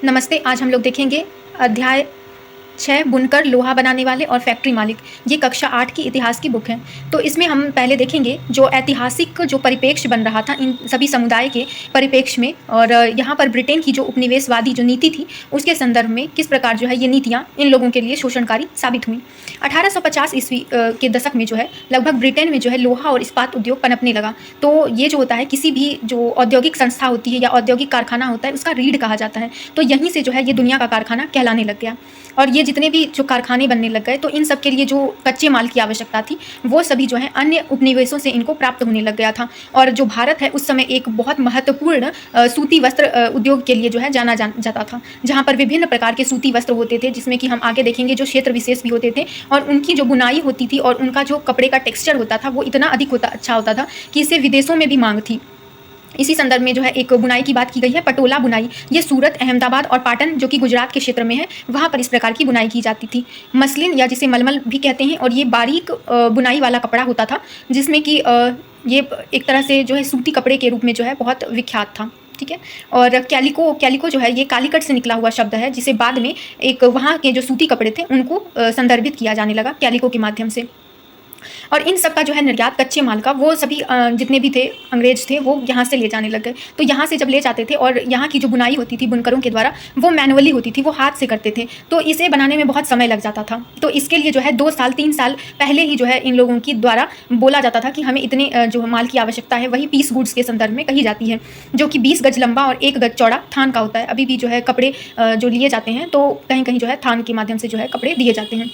नमस्ते। आज हम लोग देखेंगे अध्याय 6 बुनकर, लोहा बनाने वाले और फैक्ट्री मालिक। ये कक्षा 8 की इतिहास की बुक है। तो इसमें हम पहले देखेंगे जो ऐतिहासिक जो परिप्रेक्ष्य बन रहा था इन सभी समुदाय के परिप्रेक्ष्य में, और यहाँ पर ब्रिटेन की जो उपनिवेशवादी जो नीति थी उसके संदर्भ में किस प्रकार जो है ये नीतियाँ इन लोगों के लिए शोषणकारी साबित हुई। 1850 ईस्वी के दशक में जो है लगभग ब्रिटेन में जो है लोहा और इस्पात उद्योग पनपने लगा। तो ये जो होता है किसी भी जो औद्योगिक संस्था होती है या औद्योगिक कारखाना होता है उसका रीढ़ कहा जाता है। तो यहीं से जो है ये दुनिया का कारखाना कहलाने लग गया। और ये जितने भी जो कारखाने बनने लग गए तो इन सब के लिए जो कच्चे माल की आवश्यकता थी वो सभी जो है अन्य उपनिवेशों से इनको प्राप्त होने लग गया था। और जो भारत है उस समय एक बहुत महत्वपूर्ण सूती वस्त्र उद्योग के लिए जो है जाता था, जहाँ पर विभिन्न प्रकार के सूती वस्त्र होते थे, जिसमें कि हम आगे देखेंगे जो क्षेत्र विशेष भी होते थे, और उनकी जो बुनाई होती थी और उनका जो कपड़े का टेक्सचर होता था वो इतना अधिक अच्छा होता था कि इसे विदेशों में भी मांग थी। इसी संदर्भ में जो है एक बुनाई की बात की गई है, पटोला बुनाई। ये सूरत, अहमदाबाद और पाटन जो कि गुजरात के क्षेत्र में है वहाँ पर इस प्रकार की बुनाई की जाती थी। मसलिन या जिसे मलमल भी कहते हैं, और ये बारीक बुनाई वाला कपड़ा होता था जिसमें कि ये एक तरह से जो है सूती कपड़े के रूप में जो है बहुत विख्यात था। ठीक है। और कैलिको जो है ये कालीकट से निकला हुआ शब्द है, जिसे बाद में एक वहाँ के जो सूती कपड़े थे उनको संदर्भित किया जाने लगा कैलिको के माध्यम से। और इन सब का जो है निर्यात कच्चे माल का वो सभी जितने भी थे अंग्रेज थे वो यहाँ से ले जाने लग गए। तो यहाँ से जब ले जाते थे और यहाँ की जो बुनाई होती थी बुनकरों के द्वारा वो मैनुअली होती थी, वो हाथ से करते थे, तो इसे बनाने में बहुत समय लग जाता था। तो इसके लिए जो है 2 साल 3 साल पहले ही जो है इन लोगों की द्वारा बोला जाता था कि हमें इतने जो माल की आवश्यकता है, वही पीस गुड्स के संदर्भ में कही जाती है, जो कि 20 गज लंबा और 1 गज चौड़ा थान का होता है। अभी भी जो है कपड़े जो लिए जाते हैं तो कहीं कहीं जो है थान के माध्यम से जो है कपड़े दिए जाते हैं।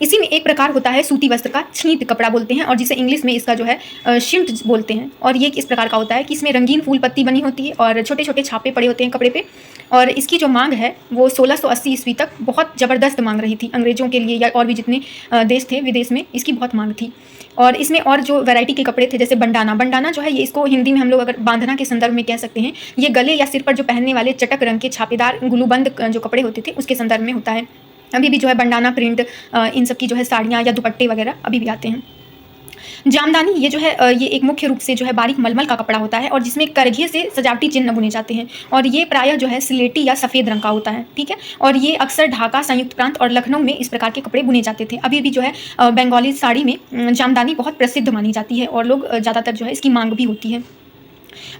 इसी में एक प्रकार होता है सूती वस्त्र का, छींट कपड़ा बोलते हैं, और जिसे इंग्लिश में इसका जो है शिम्ट बोलते हैं। और ये इस प्रकार का होता है कि इसमें रंगीन फूल पत्ती बनी होती है और छोटे छोटे छापे पड़े होते हैं कपड़े पे। और इसकी जो मांग है वो 1680 ईस्वी तक बहुत ज़बरदस्त मांग रही थी अंग्रेज़ों के लिए, या और भी जितने देश थे विदेश में इसकी बहुत मांग थी। और इसमें और जो वैरायटी के कपड़े थे जैसे बंडाना जो है ये इसको हिंदी में हम लोग अगर बांधना के संदर्भ में कह सकते हैं। ये गले या सिर पर जो पहनने वाले चटक रंग के छापेदार गुलूबंद जो कपड़े होते थे उसके संदर्भ में होता है। अभी भी जो है बंडाना प्रिंट इन सब की जो है साड़ियाँ या दुपट्टे वगैरह अभी भी आते हैं। जामदानी ये जो है ये एक मुख्य रूप से जो है बारीक मलमल का कपड़ा होता है और जिसमें करघे से सजावटी चिन्ह बुने जाते हैं, और ये प्रायः जो है सिलेटी या सफ़ेद रंग का होता है। ठीक है। और ये अक्सर ढाका, संयुक्त प्रांत और लखनऊ में इस प्रकार के कपड़े बुने जाते थे। अभी भी जो है बंगाली साड़ी में जामदानी बहुत प्रसिद्ध मानी जाती है और लोग ज़्यादातर जो है इसकी मांग भी होती है।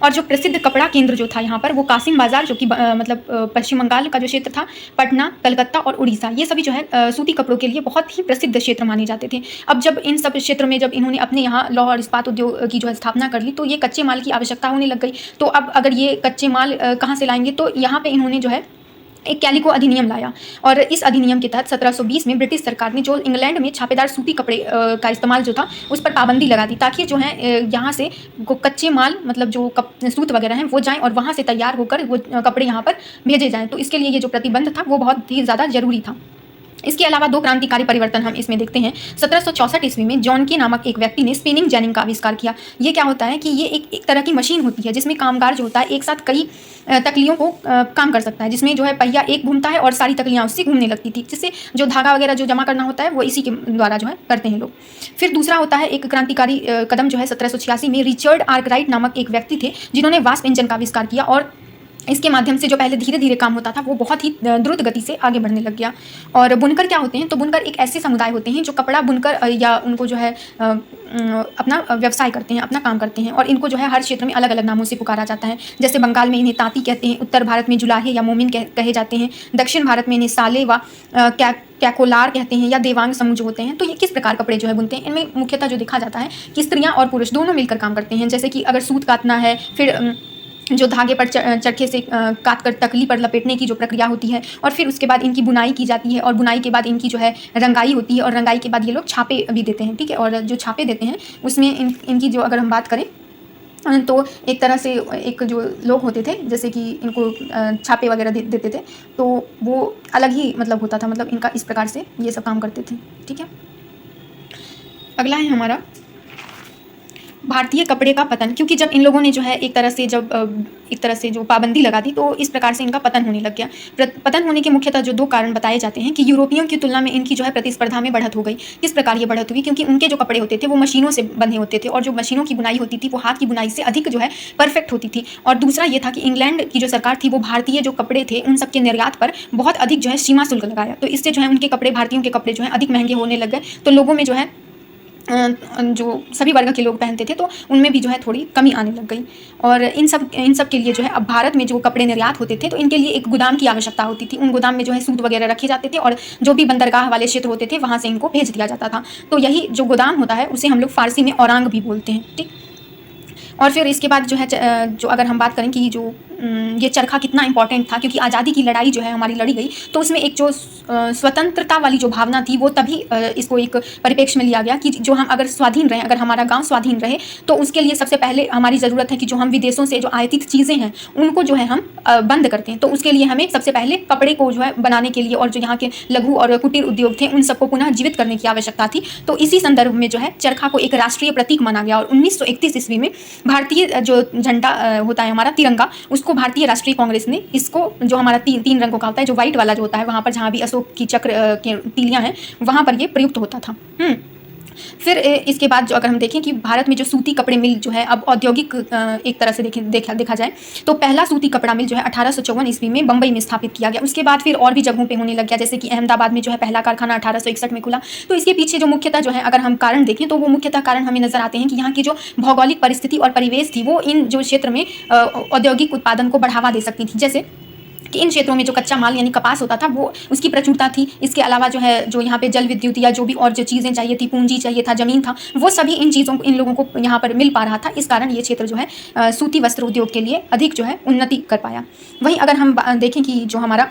और जो प्रसिद्ध कपड़ा केंद्र जो था यहाँ पर वो कासिम बाजार, जो कि मतलब पश्चिम बंगाल का जो क्षेत्र था, पटना, कलकत्ता और उड़ीसा, ये सभी जो है सूती कपड़ों के लिए बहुत ही प्रसिद्ध क्षेत्र माने जाते थे। अब जब इन सब क्षेत्र में जब इन्होंने अपने यहाँ लौह और इस्पात उद्योग की जो है स्थापना कर ली तो ये कच्चे माल की आवश्यकता होने लग गई। तो अब अगर ये कच्चे माल कहाँ से लाएंगे, तो यहाँ पर इन्होंने जो है एक कैलिको अधिनियम लाया। और इस अधिनियम के तहत 1720 में ब्रिटिश सरकार ने जो इंग्लैंड में छापेदार सूती कपड़े का इस्तेमाल जो था उस पर पाबंदी लगा दी, ताकि जो है यहाँ से कच्चे माल मतलब जो सूत वगैरह हैं वो जाएं और वहाँ से तैयार होकर वो कपड़े यहाँ पर भेजे जाएं। तो इसके लिए ये जो प्रतिबंध था वो बहुत ही ज़्यादा जरूरी था। इसके अलावा 2 क्रांतिकारी परिवर्तन हम इसमें देखते हैं। 1764 ईस्वी में जॉन के नामक एक व्यक्ति ने स्पिनिंग जेनिंग का आविष्कार किया। ये क्या होता है कि ये एक तरह की मशीन होती है जिसमें कामगार जो होता है एक साथ कई तकलियों को काम कर सकता है, जिसमें जो है पहिया एक घूमता है और सारी तकलियाँ उससे घूमने लगती थी, जिससे जो धागा वगैरह जो जमा करना होता है वो इसी के द्वारा जो है करते हैं लोग। फिर दूसरा होता है एक क्रांतिकारी कदम जो है 1786 में रिचर्ड आर्कराइट नामक एक व्यक्ति थे जिन्होंने वास्प इंजन का आविष्कार किया, और इसके माध्यम से जो पहले धीरे धीरे काम होता था वो बहुत ही द्रुत गति से आगे बढ़ने लग गया। और बुनकर क्या होते हैं, तो बुनकर एक ऐसे समुदाय होते हैं जो कपड़ा बुनकर या उनको जो है अपना व्यवसाय करते हैं, अपना काम करते हैं, और इनको जो है हर क्षेत्र में अलग अलग नामों से पुकारा जाता है। जैसे बंगाल में इन्हें तांती कहते हैं, उत्तर भारत में जुलाहे या मोमिन कहे जाते हैं, दक्षिण भारत में इन्हें साले व कैकोलार कहते हैं, या देवांग समूह जो होते हैं। तो ये किस प्रकार कपड़े जो है बुनते हैं, इनमें मुख्यतः जो देखा जाता है कि स्त्रियाँ और पुरुष दोनों मिलकर काम करते हैं। जैसे कि अगर सूत काटना है, फिर जो धागे पर चरखे से काट कर तकली पर लपेटने की जो प्रक्रिया होती है, और फिर उसके बाद इनकी बुनाई की जाती है, और बुनाई के बाद इनकी जो है रंगाई होती है, और रंगाई के बाद ये लोग छापे भी देते हैं। ठीक है। और जो छापे देते हैं उसमें इनकी जो अगर हम बात करें तो एक तरह से एक जो लोग होते थे जैसे कि इनको छापे वगैरह देते थे, तो वो अलग ही मतलब होता था, मतलब इनका इस प्रकार से ये सब काम करते थे। ठीक है। अगला है हमारा भारतीय कपड़े का पतन, क्योंकि जब इन लोगों ने जो है एक तरह से जो पाबंदी लगा दी, तो इस प्रकार से इनका पतन होने लग गया। पतन होने के मुख्यतः जो 2 कारण बताए जाते हैं कि यूरोपियों की तुलना में इनकी जो है प्रतिस्पर्धा में बढ़त हो गई। किस प्रकार ये बढ़त हुई? क्योंकि उनके जो कपड़े होते थे वो मशीनों से बंधे होते थे, और जो मशीनों की बुनाई होती थी वो हाथ की बुनाई से अधिक जो है परफेक्ट होती थी। और दूसरा ये था कि इंग्लैंड की जो सरकार थी वो भारतीय जो कपड़े थे उन सब के निर्यात पर बहुत अधिक जो है सीमा शुल्क लगाया। तो इससे जो है उनके कपड़े, भारतीयों के कपड़े जो है अधिक महंगे होने लग गए। तो लोगों में जो है जो सभी वर्ग के लोग पहनते थे तो उनमें भी जो है थोड़ी कमी आने लग गई। और इन सब के लिए जो है अब भारत में जो कपड़े निर्यात होते थे तो इनके लिए एक गोदाम की आवश्यकता होती थी। उन गोदाम में जो है सूत वगैरह रखे जाते थे, और जो भी बंदरगाह वाले क्षेत्र होते थे वहाँ से इनको भेज दिया जाता था। तो यही जो गोदाम होता है उसे हम लोग फारसी में औरांग भी बोलते हैं। ठीक। और फिर इसके बाद जो है जो अगर हम बात करें कि जो ये चरखा कितना इंपॉर्टेंट था, क्योंकि आज़ादी की लड़ाई जो है हमारी लड़ी गई, तो उसमें एक जो स्वतंत्रता वाली जो भावना थी वो तभी इसको एक परिप्रेक्ष्य में लिया गया कि जो हम अगर स्वाधीन रहे, अगर हमारा गांव स्वाधीन रहे, तो उसके लिए सबसे पहले हमारी ज़रूरत है कि जो हम विदेशों से जो आयातित चीज़ें हैं उनको जो है हम बंद करते हैं। तो उसके लिए हमें सबसे पहले कपड़े को जो है बनाने के लिए और जो यहाँ के लघु और कुटीर उद्योग थे उन सबको पुनः जीवित करने की आवश्यकता थी। तो इसी संदर्भ में जो है चरखा को एक राष्ट्रीय प्रतीक माना गया, और 1931 ईस्वी में भारतीय जो झंडा होता है हमारा तिरंगा, उसको भारतीय राष्ट्रीय कांग्रेस ने इसको जो हमारा तीन रंगों का होता है, जो व्हाइट वाला जो होता है वहाँ पर जहाँ भी अशोक की चक्र की तीलियाँ हैं वहाँ पर ये प्रयुक्त होता था। फिर इसके बाद जो अगर हम देखें कि भारत में जो सूती कपड़े मिल जो है अब औद्योगिक एक तरह से देखा जाए तो पहला सूती कपड़ा मिल जो है 1854 ईस्वी में बम्बई में स्थापित किया गया। उसके बाद फिर और भी जगहों पे होने लग गया, जैसे कि अहमदाबाद में जो है पहला कारखाना 1861 में खुला। तो इसके पीछे जो मुख्यतः जो है अगर हम कारण देखें तो वो मुख्यतः कारण हमें नजर आते हैं कि यहाँ की जो भौगोलिक परिस्थिति और परिवेश थी वो इन जो क्षेत्र में औद्योगिक उत्पादन को बढ़ावा दे सकती थी। जैसे कि इन क्षेत्रों में जो कच्चा माल यानी कपास होता था वो उसकी प्रचुरता थी। इसके अलावा जो है जो यहाँ पे जल विद्युत या जो भी और जो चीज़ें चाहिए थी, पूंजी चाहिए था, जमीन था, वो सभी इन चीज़ों को इन लोगों को यहाँ पर मिल पा रहा था। इस कारण ये क्षेत्र जो है सूती वस्त्र उद्योग के लिए अधिक जो है उन्नति कर पाया। वहीं अगर हम देखें कि जो हमारा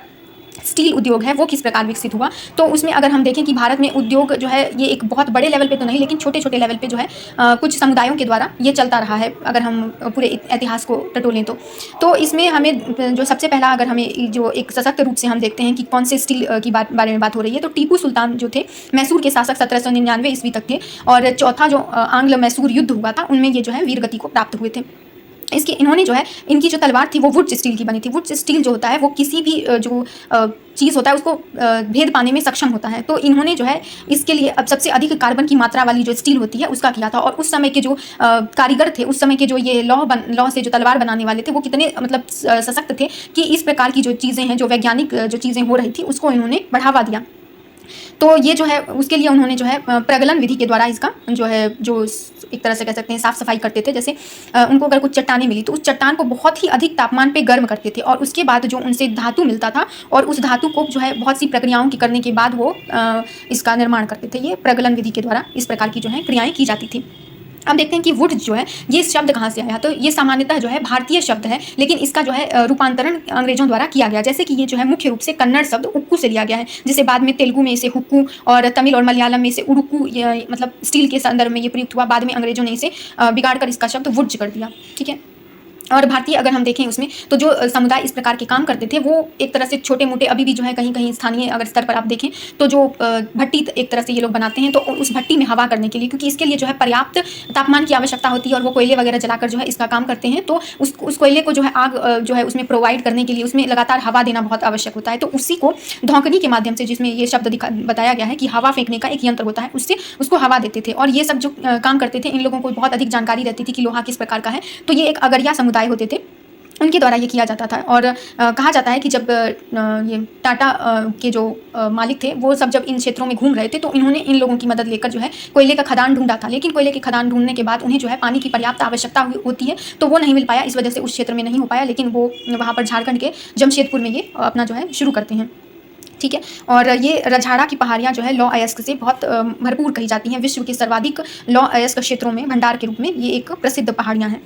स्टील उद्योग है वो किस प्रकार विकसित हुआ, तो उसमें अगर हम देखें कि भारत में उद्योग जो है ये एक बहुत बड़े लेवल पे तो नहीं, लेकिन छोटे छोटे लेवल पे जो है कुछ समुदायों के द्वारा ये चलता रहा है। अगर हम पूरे इतिहास को टटोलें तो इसमें हमें जो सबसे पहला अगर हमें जो एक सशक्त रूप से हम देखते हैं कि कौन से स्टील की बारे में बात हो रही है, तो टीपू सुल्तान जो थे मैसूर के शासक 1799 ईस्वी तक थे, और चौथा जो आंग्ल मैसूर युद्ध हुआ था उनमें ये जो है वीरगति को प्राप्त हुए थे। इन्होंने जो है इनकी जो तलवार थी वो वुड स्टील की बनी थी। वुड स्टील जो होता है वो किसी भी जो चीज़ होता है उसको भेद पाने में सक्षम होता है। तो इन्होंने जो है इसके लिए अब सबसे अधिक कार्बन की मात्रा वाली जो स्टील होती है उसका किया था। और उस समय के जो कारीगर थे, उस समय के जो ये लौह से जो तलवार बनाने वाले थे वो कितने मतलब सशक्त थे कि इस प्रकार की जो चीज़ें हैं, जो वैज्ञानिक जो चीज़ें हो रही थी उसको इन्होंने बढ़ावा दिया। तो ये जो है उसके लिए उन्होंने जो है प्रगलन विधि के द्वारा इसका जो है जो एक तरह से कह सकते हैं साफ सफाई करते थे। जैसे उनको अगर कुछ चट्टानें मिली तो उस चट्टान को बहुत ही अधिक तापमान पे गर्म करते थे, और उसके बाद जो उनसे धातु मिलता था और उस धातु को जो है बहुत सी प्रक्रियाओं की करने के बाद वो इसका निर्माण करते थे। ये प्रगलन विधि के द्वारा इस प्रकार की जो है क्रियाएँ की जाती थी। अब देखते हैं कि वुड जो है ये शब्द कहाँ से आया। तो ये सामान्यतः जो है भारतीय शब्द है, लेकिन इसका जो है रूपांतरण अंग्रेजों द्वारा किया गया। जैसे कि ये जो है मुख्य रूप से कन्नड़ शब्द उक्कू से लिया गया है, जिसे बाद में तेलुगु में इसे हुक्कू और तमिल और मलयालम में इसे उड़ुक्कू मतलब स्टील के संदर्भ में ये प्रयुक्त हुआ। बाद में अंग्रेजों ने इसे बिगाड़ कर इसका शब्द वुड कर दिया। ठीक है। और भारतीय अगर हम देखें उसमें तो जो समुदाय इस प्रकार के काम करते थे वो एक तरह से छोटे मोटे अभी भी जो है कहीं कहीं स्थानीय अगर स्तर पर आप देखें तो जो भट्टी एक तरह से ये लोग बनाते हैं, तो उस भट्टी में हवा करने के लिए, क्योंकि इसके लिए जो है पर्याप्त तापमान की आवश्यकता होती है और वो कोयले वगैरह जलाकर जो है इसका काम करते हैं, तो उस कोयले को जो है आग जो है उसमें प्रोवाइड करने के लिए उसमें लगातार हवा देना बहुत आवश्यक होता है। तो उसी को धौंकनी के माध्यम से, जिसमें ये शब्द बताया गया है कि हवा फेंकने का एक यंत्र होता है, उससे उसको हवा देते थे। और ये सब जो काम करते थे इन लोगों को बहुत अधिक जानकारी रहती थी कि लोहा किस प्रकार का है। तो ये एक अगरिया समुदाय होते थे, उनके द्वारा ये किया जाता था। और कहा जाता है कि जब ये टाटा के जो मालिक थे वो सब जब इन क्षेत्रों में घूम रहे थे तो इन्होंने इन लोगों की मदद लेकर जो है कोयले का खदान ढूंढा था, लेकिन कोयले के खदान ढूंढने के बाद उन्हें जो है पानी की पर्याप्त आवश्यकता होती है तो वो नहीं मिल पाया, इस वजह से उस क्षेत्र में नहीं हो पाया। लेकिन वो वहाँ पर झारखंड के जमशेदपुर में ये अपना जो है शुरू करते हैं। ठीक है। और ये रजहाड़ा की पहाड़ियाँ जो है लौह अयस्क से बहुत भरपूर कही जाती हैं। विश्व के सर्वाधिक लौह अयस्क क्षेत्रों में भंडार के रूप में ये एक प्रसिद्ध पहाड़ियाँ हैं।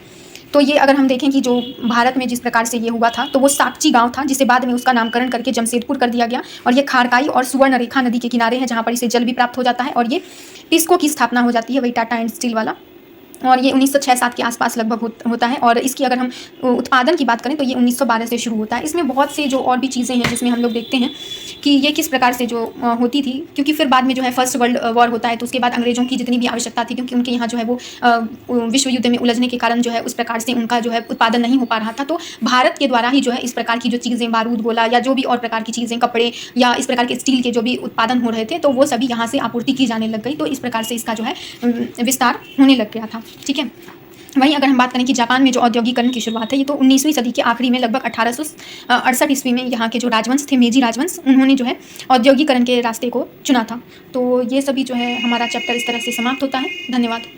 तो ये अगर हम देखें कि जो भारत में जिस प्रकार से ये हुआ था तो वो साकची गांव था, जिसे बाद में उसका नामकरण करके जमशेदपुर कर दिया गया। और ये खारकाई और सुवर्ण रेखा नदी के किनारे है, जहाँ पर इसे जल भी प्राप्त हो जाता है। और ये टिस्को की स्थापना हो जाती है, वही टाटा एंड स्टील वाला। और ये 1906-7 के आसपास लगभग होता है। और इसकी अगर हम उत्पादन की बात करें तो ये 1912 से शुरू होता है। इसमें बहुत से जो और भी चीज़ें हैं जिसमें हम लोग देखते हैं कि ये किस प्रकार से जो होती थी, क्योंकि फिर बाद में जो है फर्स्ट वर्ल्ड वॉर होता है, तो उसके बाद अंग्रेज़ों की जितनी भी आवश्यकता थी, क्योंकि उनके यहाँ जो है वो विश्व युद्ध में उलझने के कारण जो है उस प्रकार से उनका जो है उत्पादन नहीं हो पा रहा था, तो भारत के द्वारा ही जो है इस प्रकार की जो चीज़ें, बारूद, गोला या जो भी और प्रकार की चीज़ें, कपड़े या इस प्रकार के स्टील के जो भी उत्पादन हो रहे थे, तो वो सभी यहाँ से आपूर्ति की जाने लग गई। तो इस प्रकार से इसका जो है विस्तार होने लग गया था। ठीक है। वहीं अगर हम बात करें कि जापान में जो औद्योगिकरण की शुरुआत है, ये तो 19वीं सदी के आखिरी में लगभग 1868 ईस्वी में यहाँ के जो राजवंश थे, मेजी राजवंश, उन्होंने जो है औद्योगिकरण के रास्ते को चुना था। तो ये सभी जो है हमारा चैप्टर इस तरह से समाप्त होता है। धन्यवाद।